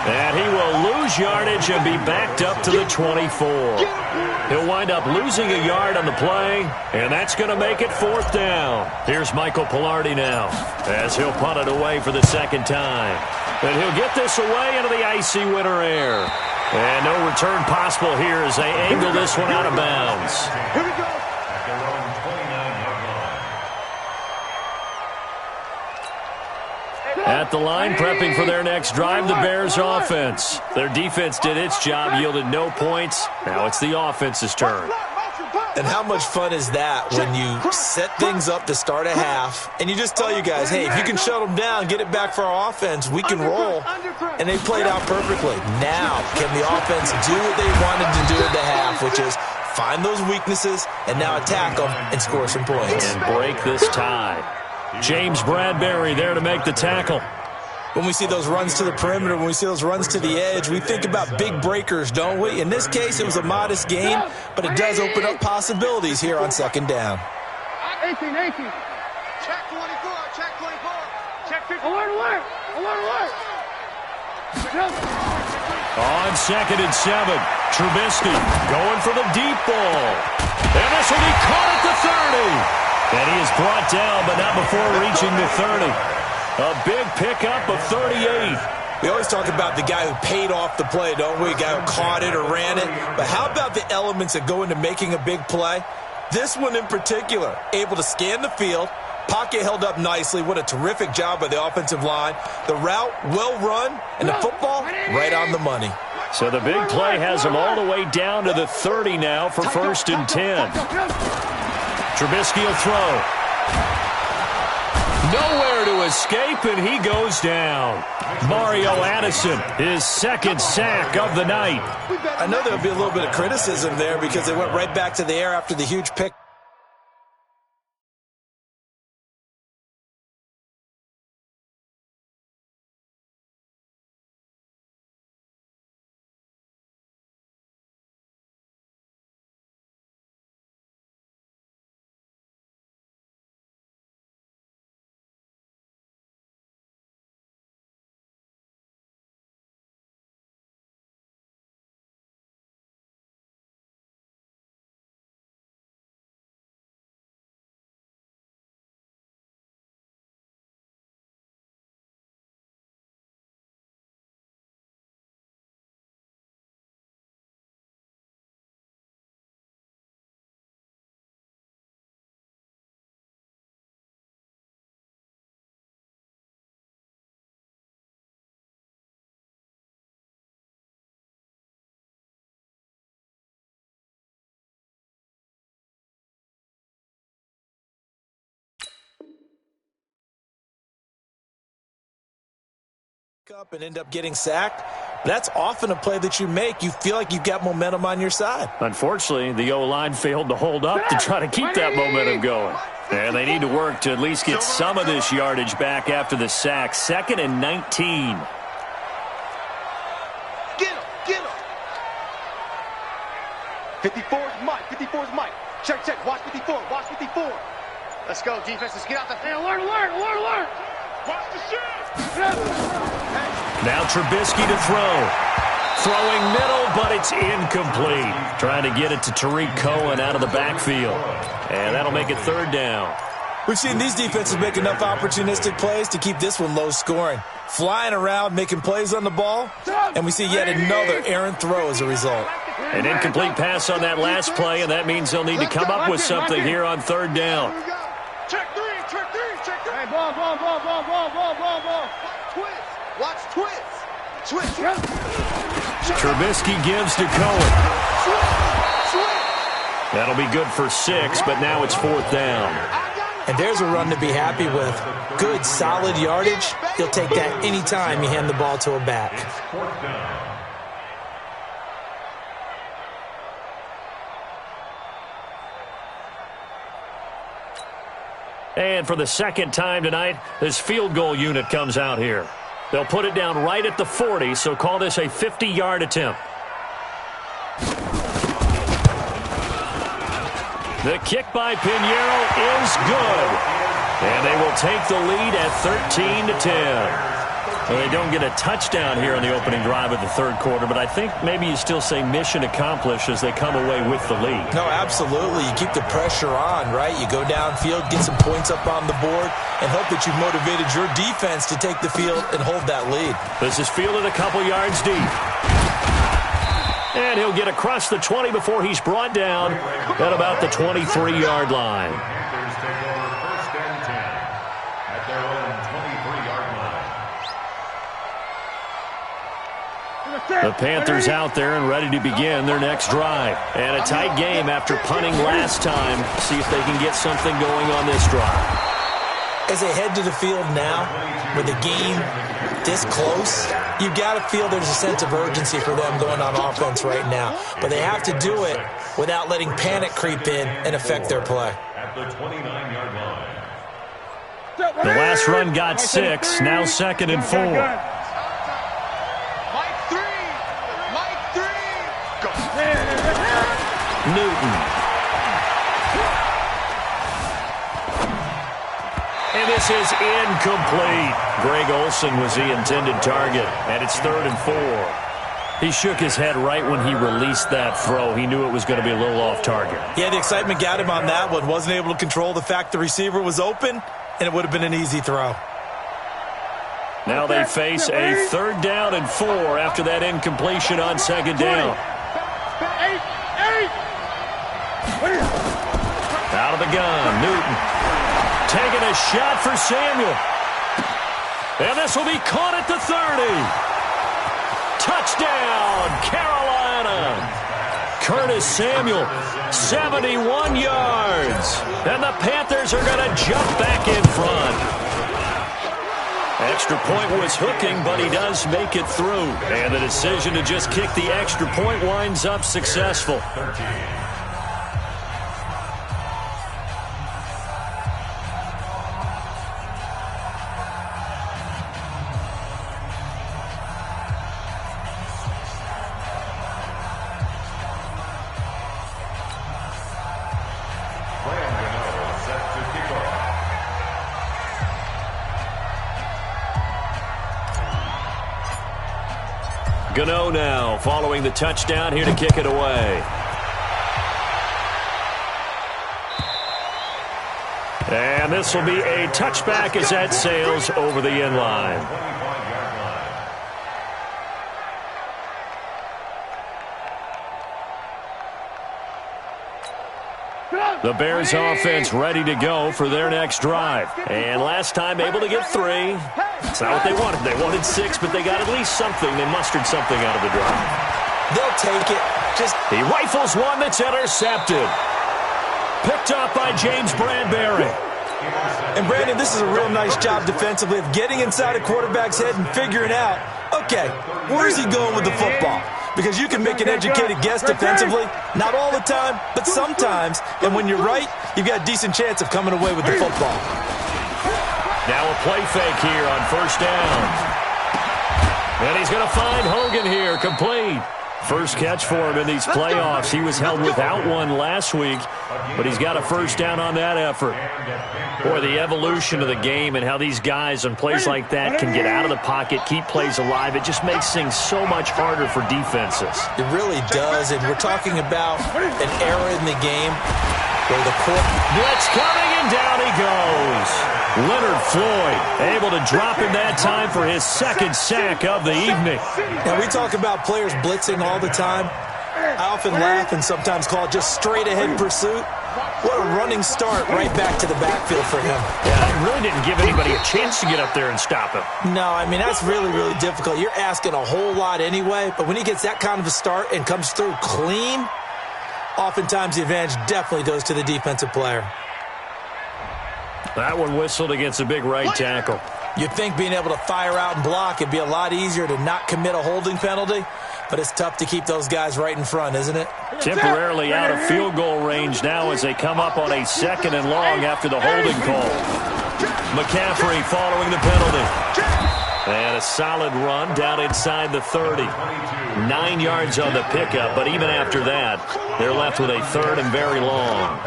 And he will lose yardage and be backed up to the 24. He'll wind up losing a yard on the play, and that's going to make it 4th down. Here's Michael Pilardi now as he'll punt it away for the 2nd time. And he'll get this away into the icy winter air. And no return possible here as they angle this one out of bounds. Here we go. At their own 29-yard line. At the line, prepping for their next drive, the Bears offense. Their defense did its job, yielded no points. Now it's the offense's turn. And how much fun is that when you set things up to start a half and you just tell you guys, hey, if you can shut them down, get it back for our offense, we can roll. And they played out perfectly. Now, can the offense do what they wanted to do at the half, which is find those weaknesses and now attack them and score some points. And break this tie. James Bradbury there to make the tackle. When we see those runs to the perimeter, when we see those runs to the edge, we think about big breakers, don't we? In this case, it was a modest gain, but it does open up possibilities here on 2nd down. 18. Check 24. Check 24. Check 54. Alert. On 2nd and 7, Trubisky going for the deep ball. And this will be caught at the 30. And he is brought down, but not before reaching the 30. A big pickup of 38. We always talk about the guy who paid off the play, don't we? A guy who caught it or ran it. But how about the elements that go into making a big play? This one in particular, able to scan the field, Pocket held up nicely. What a terrific job by the offensive line. The route, well run, and the football, right on the money. So the big play has them all the way down to the 30 now for 1st and 10. Trubisky will throw. Nowhere to escape, and he goes down. Mario Addison, his 2nd sack of the night. I know there'll be a little bit of criticism there because they went right back to the air after the huge pick. Up and end up getting sacked. That's often a play that you make. You feel like you've got momentum on your side. Unfortunately, the O-line failed to hold up to try to keep that momentum going. And they need to work to at least get some of this yardage back after the sack. 2nd and 19. Get him. 54's Mike. 54's Mike. Check. Watch 54. Let's go, defense. Let's get out the field. Alert. Watch the shit. Now Trubisky to throw. Throwing middle, but it's incomplete. Trying to get it to Tariq Cohen out of the backfield. And that'll make it 3rd down. We've seen these defenses make enough opportunistic plays to keep this one low scoring. Flying around, making plays on the ball. And we see yet another errant throw as a result. An incomplete pass on that last play, and that means they'll need to come up with something here on 3rd down. Check three. Hey, ball. Twist. Watch twist. Trubisky gives to Cohen. That'll be good for 6, but now it's 4th down. And there's a run to be happy with. Good, solid yardage. He'll take that anytime you hand the ball to a back. And for the 2nd time tonight, this field goal unit comes out here. They'll put it down right at the 40, so call this a 50-yard attempt. The kick by Pinheiro is good. And they will take the lead at 13-10. Well, they don't get a touchdown here in the opening drive of the 3rd quarter, but I think maybe you still say mission accomplished as they come away with the lead. No, absolutely. You keep the pressure on, right? You go downfield, get some points up on the board, and hope that you've motivated your defense to take the field and hold that lead. This is fielded a couple yards deep. And he'll get across the 20 before he's brought down at about the 23-yard line. The Panthers out there and ready to begin their next drive. And a tight game after punting last time. See if they can get something going on this drive. As they head to the field now, with the game this close, you've got to feel there's a sense of urgency for them going on offense right now. But they have to do it without letting panic creep in and affect their play. At the 29-yard line. The last run got 6, now 2nd and 4. Newton. And this is incomplete. Greg Olsen was the intended target, and it's 3rd and 4. He shook his head right when he released that throw. He knew it was going to be a little off target. Yeah, the excitement got him on that one. Wasn't able to control the fact the receiver was open, and it would have been an easy throw. Now they face a 3rd down and 4 after that incompletion on 2nd down. Out of the gun, Newton. Taking a shot for Samuel. And this will be caught at the 30. Touchdown, Carolina. Curtis Samuel, 71 yards. And the Panthers are going to jump back in front. Extra point was hooking, but he does make it through. And the decision to just kick the extra point winds up successful. Gano now, following the touchdown, here to kick it away. And this will be a touchback as that sails over the end line. The Bears offense ready to go for their next drive. And last time able to get 3. It's not what they wanted. They wanted 6, but they got at least something. They mustered something out of the drive. They'll take it. He rifles one that's intercepted. Picked up by James Bradbury. And Brandon, this is a real nice job defensively of getting inside a quarterback's head and figuring out, okay, where's he going with the football? Because you can make an educated guess defensively, not all the time, but sometimes. And when you're right, you've got a decent chance of coming away with the football. Now a play fake here on first down. And he's going to find Hogan here, complete. First catch for him in these playoffs. He was held without one last week, but he's got a first down on that effort. Boy, the evolution of the game and how these guys on plays like that can get out of the pocket, keep plays alive, it just makes things so much harder for defenses. It really does, and we're talking about an era in the game where the blitz coming, and down he goes. Leonard Floyd able to drop in that time for his second sack of the evening. Now, we talk about players blitzing all the time. I often laugh and sometimes call it just straight-ahead pursuit. What a running start right back to the backfield for him. Yeah, it really didn't give anybody a chance to get up there and stop him. No, I mean, that's really, really difficult. You're asking a whole lot anyway, but when he gets that kind of a start and comes through clean, oftentimes the advantage definitely goes to the defensive player. That one whistled against a big right tackle. You'd think being able to fire out and block it'd be a lot easier to not commit a holding penalty, but it's tough to keep those guys right in front, isn't it? Temporarily out of field goal range now as they come up on a 2nd and long after the holding call. McCaffrey following the penalty. And a solid run down inside the 30. 9 yards on the pickup, but even after that, they're left with a 3rd and very long.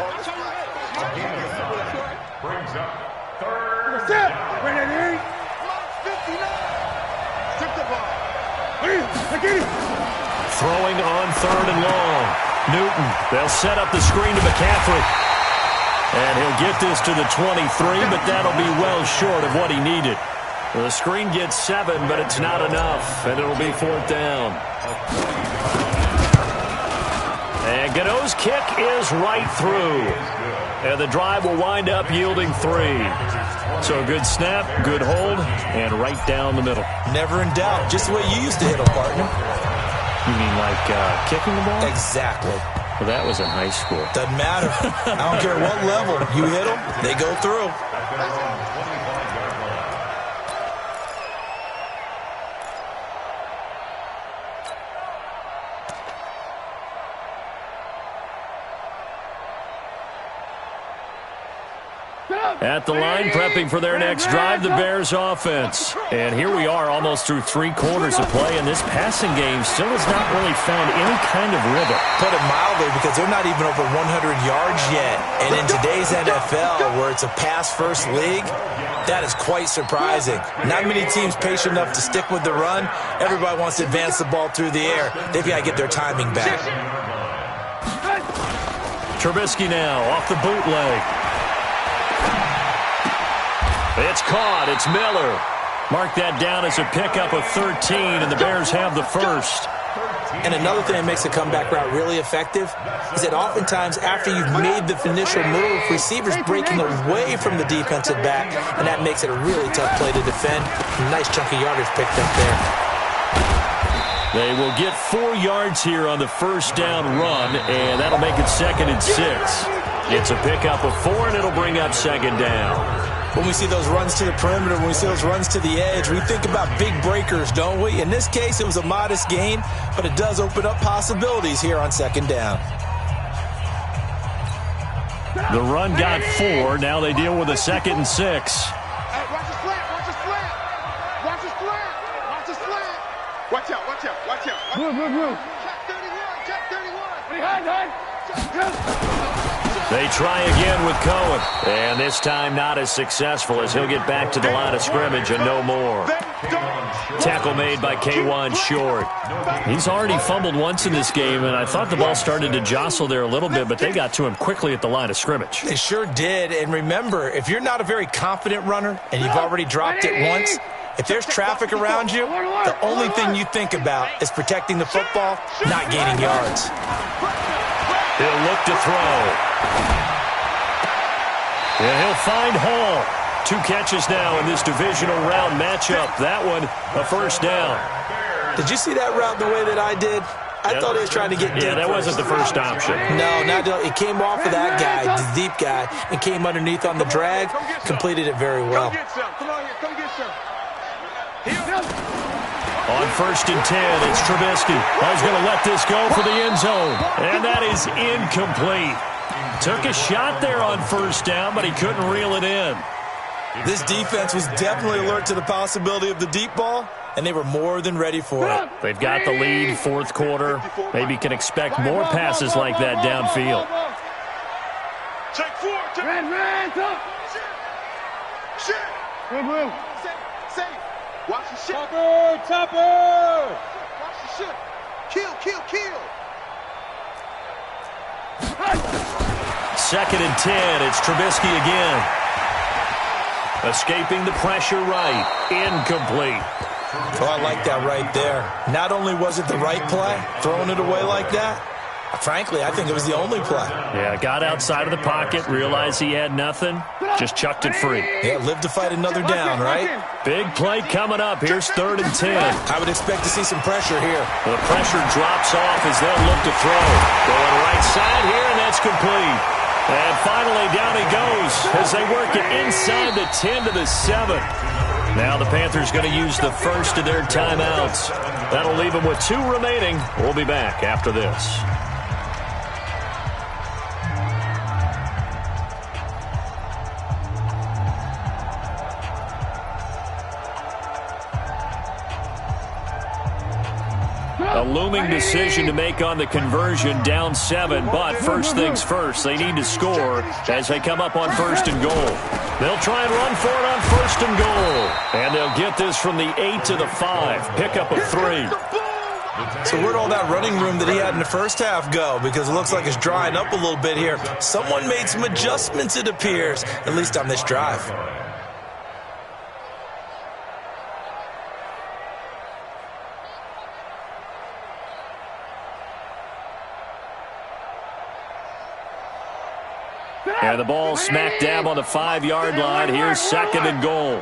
Throwing on 3rd and long. Newton, they'll set up the screen to McCaffrey. And he'll get this to the 23, but that'll be well short of what he needed. The screen gets 7, but it's not enough, and it'll be 4th down. And Gano's kick is right through. And the drive will wind up yielding 3. So good snap, good hold, and right down the middle. Never in doubt. Just the way you used to hit them, partner. You mean like kicking the ball? Exactly. Well, that was in high school. Doesn't matter. I don't care what level. You hit them, they go through. At the line, prepping for their next drive, the Bears offense. And here we are almost through 3 quarters of play, and this passing game still has not really found any kind of rhythm. Put it mildly, because they're not even over 100 yards yet. And in today's NFL, where it's a pass-first league, that is quite surprising. Not many teams patient enough to stick with the run. Everybody wants to advance the ball through the air. They've got to get their timing back. Trubisky now off the bootleg. It's caught. It's Miller. Mark that down as a pickup of 13, and the Bears have the first. And another thing that makes a comeback route really effective is that oftentimes after you've made the initial move, receivers breaking away from the defensive back, and that makes it a really tough play to defend. A nice chunk of yardage picked up there. They will get 4 yards here on the first down run, and that'll make it 2nd and 6. It's a pickup of 4, and it'll bring up 2nd down. When we see those runs to the perimeter, when we see those runs to the edge, we think about big breakers, don't we? In this case, it was a modest gain, but it does open up possibilities here on 2nd down. The run got 4. Now they deal with a 2nd and 6. Hey, watch the slant, watch the slant. Watch the slant, watch the slant. Watch out, watch out, watch out. Move. Check 31. They try again with Cohen, and this time not as successful as he'll get back to the line of scrimmage and no more. Tackle made by K'Wan Short. He's already fumbled once in this game, and I thought the ball started to jostle there a little bit, but they got to him quickly at the line of scrimmage. They sure did, and remember, if you're not a very confident runner and you've already dropped it once, if there's traffic around you, the only thing you think about is protecting the football, not gaining yards. He'll look to throw. And he'll find Hall. 2 catches now in this divisional round matchup. That one, a first down. Did you see that route the way that I did? I thought he was trying to get deep. Yeah, that wasn't the first option. No, it came off of that guy, the deep guy, and came underneath on the drag, completed it very well. On 1st and 10, it's Trubisky. He's going to let this go for the end zone. And that is incomplete. Took a shot there on 1st down, but he couldn't reel it in. This defense was definitely alert to the possibility of the deep ball, and they were more than ready for it. They've got the lead, 4th quarter. Maybe can expect more passes like that downfield. Check 4. Red, up. Shit. Move. Safe. Watch the shit. Topper. Watch the shit. Kill. 2nd and 10. It's Trubisky again. Escaping the pressure right. Incomplete. Oh, I like that right there. Not only was it the right play, throwing it away like that, frankly, I think it was the only play. Yeah, got outside of the pocket, realized he had nothing, just chucked it free. Yeah, live to fight another down, right? Big play coming up. Here's 3rd and 10. I would expect to see some pressure here. The pressure drops off as they'll look to throw. Going right side here, and that's complete. And finally, down he goes as they work it inside the 10 to the 7. Now the Panthers going to use the first of their timeouts. That'll leave them with 2 remaining. We'll be back after this. A looming decision to make on the conversion, down 7, but first things first, they need to score as they come up on 1st and goal. They'll try and run for it on 1st and goal, and they'll get this from the 8 to the 5, pickup of 3. So where'd all that running room that he had in the first half go? Because it looks like it's drying up a little bit here. Someone made some adjustments, it appears, at least on this drive. And the ball smack dab on the 5-yard line. Here's 2nd and goal.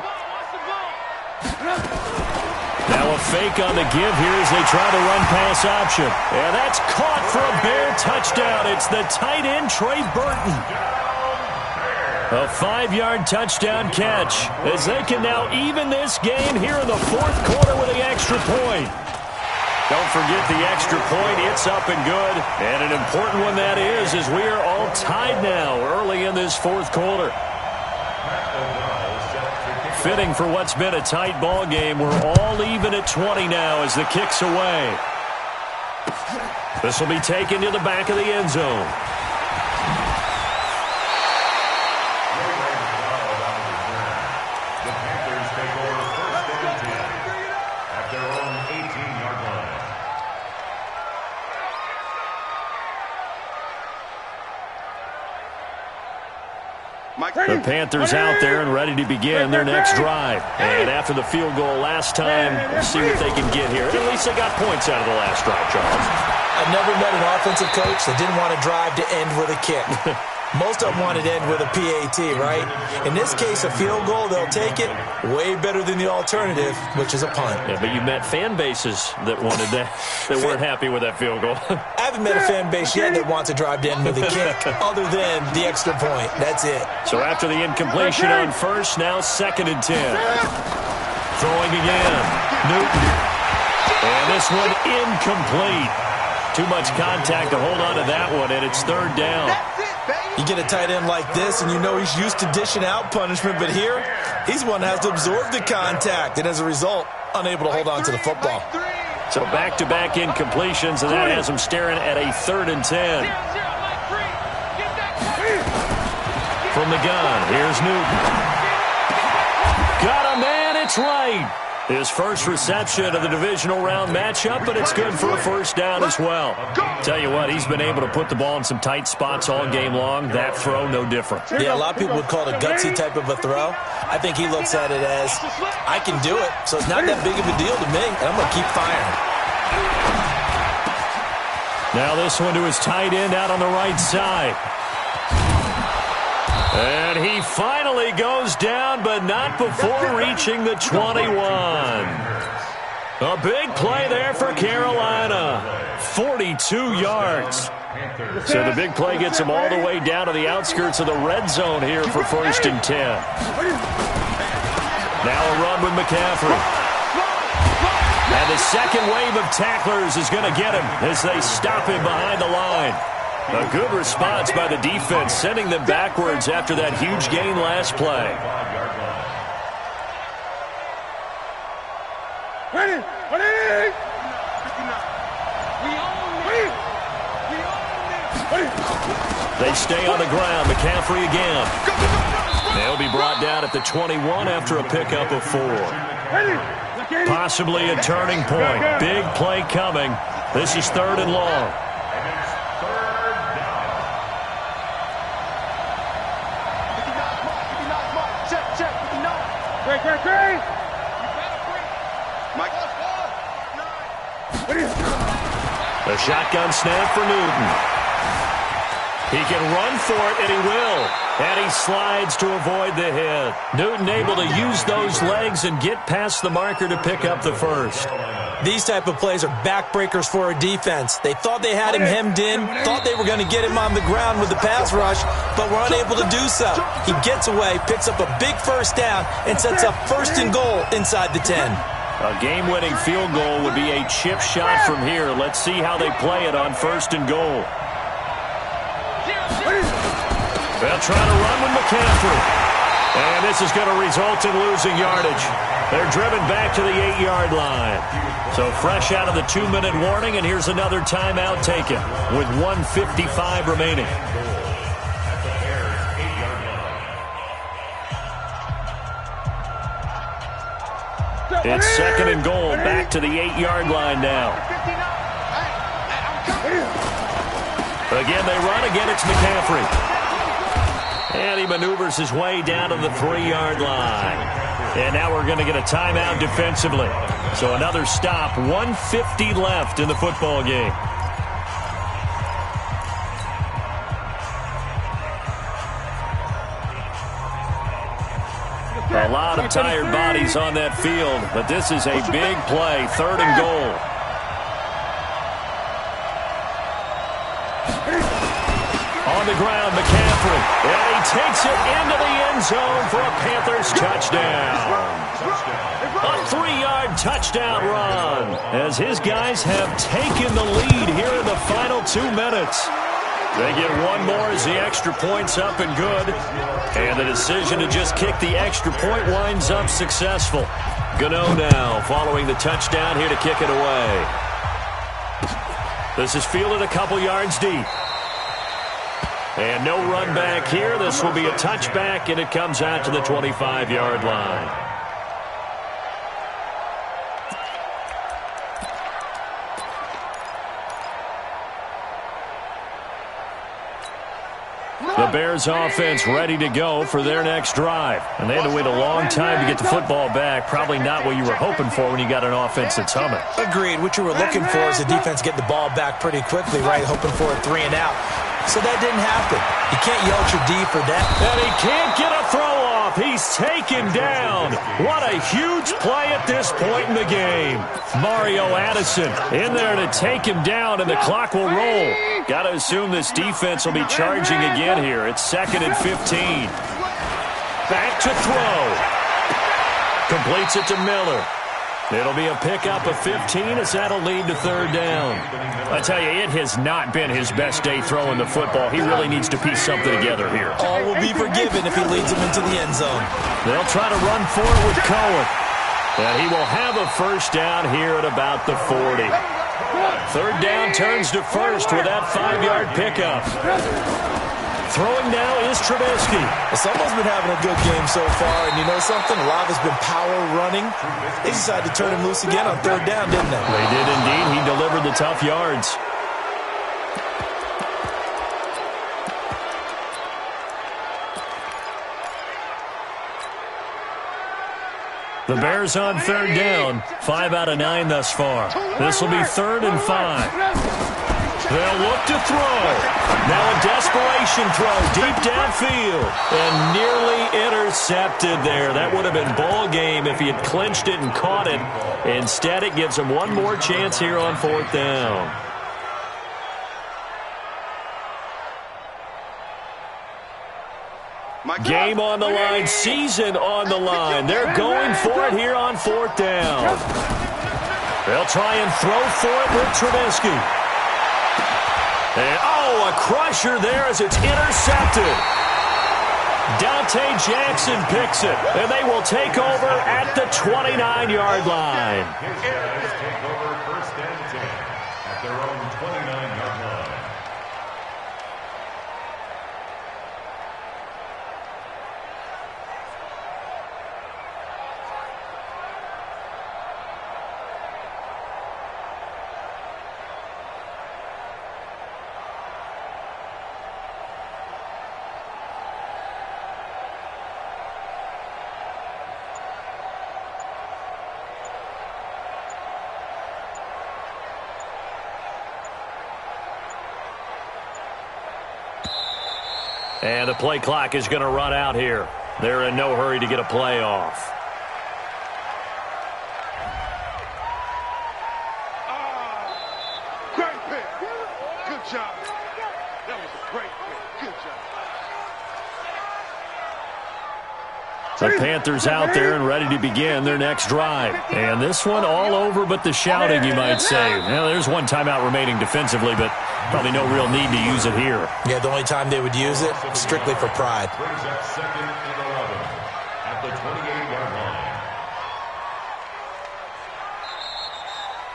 Now a fake on the give here as they try the run-pass option. And that's caught for a Bear touchdown. It's the tight end, Trey Burton. A 5-yard touchdown catch as they can now even this game here in the 4th quarter with the extra point. Don't forget the extra point. It's up and good. And an important one that is, as we are all tied now early in this 4th quarter. Fitting for what's been a tight ball game. We're all even at 20 now as the kick's away. This will be taken to the back of the end zone. The Panthers out there and ready to begin their next drive. And after the field goal last time, we'll see what they can get here. At least they got points out of the last drive, Charles. I've never met an offensive coach that didn't want to drive to end with a kick. Most of them wanted to end with a PAT, right? In this case, a field goal, they'll take it way better than the alternative, which is a punt. Yeah, but you met fan bases that wanted that, that weren't happy with that field goal. I haven't met a fan base yet that wants to drive to end with a kick other than the extra point. That's it. So after the incompletion on first, now 2nd and 10. Throwing again. Newton. And this one incomplete. Too much contact to hold on to that one, and it's 3rd down. You get a tight end like this, and you know he's used to dishing out punishment, but here, he's one that has to absorb the contact, and as a result, unable to hold on to the football. So back-to-back incompletions, and that has him staring at a 3rd and 10. From the gun, here's Newton. Got a man, it's right. His first reception of the divisional round matchup, but it's good for a 1st down as well. Tell you what, he's been able to put the ball in some tight spots all game long. That throw, no different. Yeah, a lot of people would call it a gutsy type of a throw. I think he looks at it as, I can do it, so it's not that big of a deal to me, and I'm going to keep firing. Now this one to his tight end out on the right side. And he finally goes down, but not before reaching the 21. A big play there for Carolina. 42 yards. So the big play gets him all the way down to the outskirts of the red zone here for 1st and 10. Now a run with McCaffrey. And the second wave of tacklers is going to get him as they stop him behind the line. A good response by the defense, sending them backwards after that huge gain last play. Ready! They stay on the ground. McCaffrey again. They'll be brought down at the 21 after a pickup of 4. Possibly a turning point. Big play coming. This is 3rd and long. A shotgun snap for Newton. He can run for it, and he will. And he slides to avoid the hit. Newton able to use those legs and get past the marker to pick up the 1st. These type of plays are backbreakers for a defense. They thought they had him hemmed in, thought they were going to get him on the ground with the pass rush, but were unable to do so. He gets away, picks up a big 1st down, and sets up 1st and goal inside the 10. A game-winning field goal would be a chip shot from here. Let's see how they play it on 1st and goal. They'll try to run with McCaffrey. And this is going to result in losing yardage. They're driven back to the 8-yard line. So fresh out of the 2-minute warning, and here's another timeout taken with 1:55 remaining. It's 2nd and goal, back to the 8-yard line now. Again, they run. Again, it's McCaffrey. And he maneuvers his way down to the 3-yard line. And now we're going to get a timeout defensively. So another stop, 1:50 left in the football game. A lot of tired bodies on that field, but this is a big play, 3rd and goal. On the ground, McCaffrey. And he takes it into the end zone for a Panthers touchdown. A 3-yard touchdown run as his guys have taken the lead here in the final 2 minutes. They get one more as the extra point's up and good. And the decision to just kick the extra point winds up successful. Gano now following the touchdown here to kick it away. This is fielded a couple yards deep. And no run back here. This will be a touchback, and it comes out to the 25-yard line. The Bears offense ready to go for their next drive. And they had to wait a long time to get the football back. Probably not what you were hoping for when you got an offense that's humming. Agreed. What you were looking for is the defense getting the ball back pretty quickly, right? Hoping for a 3 and out. So that didn't happen. You can't yell at your D for that. And he can't get a throw off. He's taken down. What a huge play at this point in the game. Mario Addison in there to take him down, and the clock will roll. Got to assume this defense will be charging again here. It's 2nd and 15. Back to throw. Completes it to Miller. It'll be a pickup of 15 as that'll lead to 3rd down. I tell you, it has not been his best day throwing the football. He really needs to piece something together here. All will be forgiven if he leads them into the end zone. They'll try to run for it with Cohen. And he will have a 1st down here at about the 40. 3rd down turns to 1st with that 5-yard pickup. Throwing now is Trubisky. Someone's been having a good game so far, and you know something? A lot has been power running. They decided to turn him loose again on 3rd down, didn't they? They did indeed. He delivered the tough yards. The Bears on 3rd down. 5 out of 9 thus far. This will be 3rd and 5. They'll look to throw. Now a desperation throw deep downfield. And nearly intercepted there. That would have been ball game if he had clinched it and caught it. Instead, it gives him one more chance here on 4th down. Game on the line, season on the line. They're going for it here on 4th down. They'll try and throw for it with Trubisky. And, a crusher there as it's intercepted. Dante Jackson picks it, and they will take over at the 29-yard line. Bears take over 1st and 10 at their own 29-yard line. And the play clock is going to run out here. They're in no hurry to get a play off. Great pick. Good job. That was a great pick. Good job. The Panthers out there and ready to begin their next drive. And this one all over but the shouting, you might say. Now, there's one timeout remaining defensively, but probably no real need to use it here. Yeah, the only time they would use it, strictly for pride. Brings up 2nd and 11 at the 28-yard line.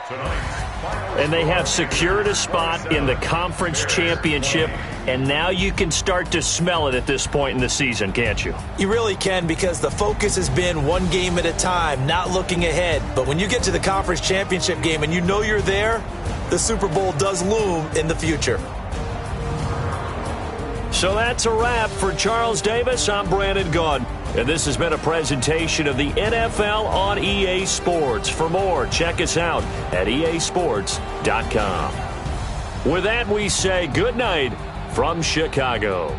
Tonight. And they have secured a spot in the conference championship, and now you can start to smell it at this point in the season, can't you? You really can, because the focus has been one game at a time, not looking ahead. But when you get to the conference championship game and you know you're there, the Super Bowl does loom in the future. So that's a wrap for Charles Davis. I'm Brandon Gaudin. And this has been a presentation of the NFL on EA Sports. For more, check us out at easports.com. With that, we say good night from Chicago.